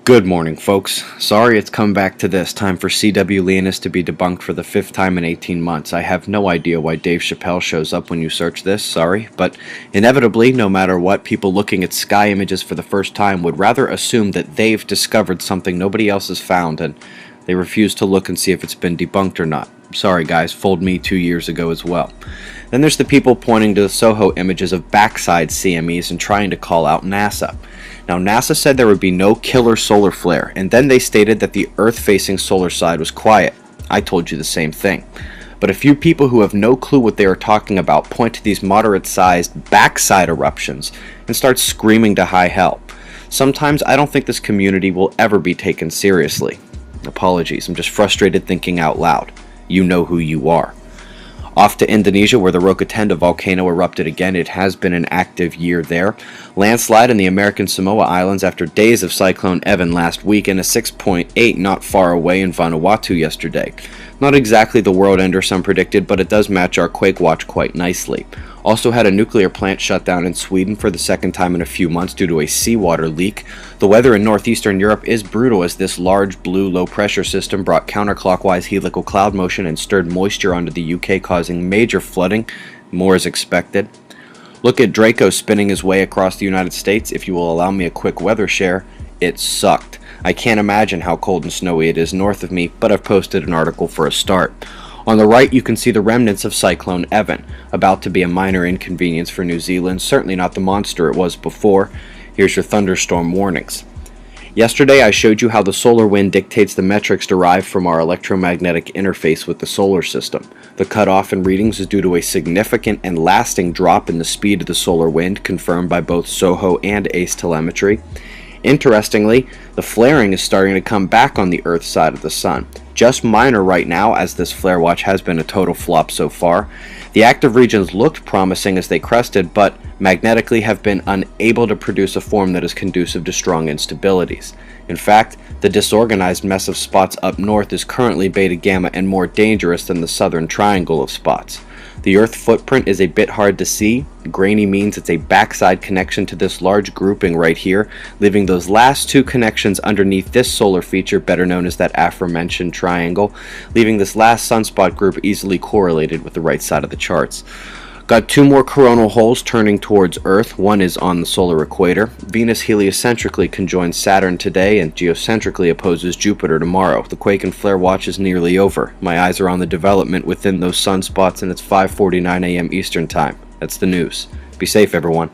Good morning, folks. Sorry it's come back to this. Time for C.W. Leonis to be debunked for the 5th time in 18 months. I have no idea why Dave Chappelle shows up when you search this, sorry, but inevitably, no matter what, people looking at sky images for the first time would rather assume that they've discovered something nobody else has found, and they refuse to look and see if it's been debunked or not. Sorry guys, fooled me 2 years ago as well. Then there's the people pointing to the SOHO images of backside CMEs and trying to call out NASA. Now, NASA said there would be no killer solar flare, and then they stated that the Earth-facing solar side was quiet. I told you the same thing. But a few people who have no clue what they are talking about point to these moderate-sized backside eruptions and start screaming to high hell. Sometimes I don't think this community will ever be taken seriously. Apologies, I'm just frustrated thinking out loud. You know who you are. Off to Indonesia, where the Rokatenda volcano erupted again. It has been an active year there. Landslide in the American Samoa Islands after days of Cyclone Evan last week, and a 6.8 not far away in Vanuatu yesterday. Not exactly the world ender some predicted, but it does match our quake watch quite nicely. Also had a nuclear plant shut down in Sweden for the second time in a few months due to a seawater leak. The weather in northeastern Europe is brutal as this large blue low-pressure system brought counterclockwise helical cloud motion and stirred moisture onto the UK, causing major flooding. More is expected. Look at Draco spinning his way across the United States. If you will allow me a quick weather share, it sucked. I can't imagine how cold and snowy it is north of me, but I've posted an article for a start. On the right, you can see the remnants of Cyclone Evan, about to be a minor inconvenience for New Zealand, certainly not the monster it was before. Here's your thunderstorm warnings. Yesterday, I showed you how the solar wind dictates the metrics derived from our electromagnetic interface with the solar system. The cutoff in readings is due to a significant and lasting drop in the speed of the solar wind, confirmed by both SOHO and ACE telemetry. Interestingly, the flaring is starting to come back on the Earth side of the Sun. Just minor right now, as this flare watch has been a total flop so far. The active regions looked promising as they crested, but magnetically have been unable to produce a form that is conducive to strong instabilities. In fact, the disorganized mess of spots up north is currently beta gamma and more dangerous than the southern triangle of spots. The Earth footprint is a bit hard to see. Grainy means it's a backside connection to this large grouping right here, leaving those last two connections underneath this solar feature, better known as that aforementioned triangle, leaving this last sunspot group easily correlated with the right side of the charts. Got two more coronal holes turning towards Earth. One is on the solar equator. Venus heliocentrically conjoins Saturn today and geocentrically opposes Jupiter tomorrow. The quake and flare watch is nearly over. My eyes are on the development within those sunspots, and it's 5:49 a.m. Eastern Time. That's the news. Be safe, everyone.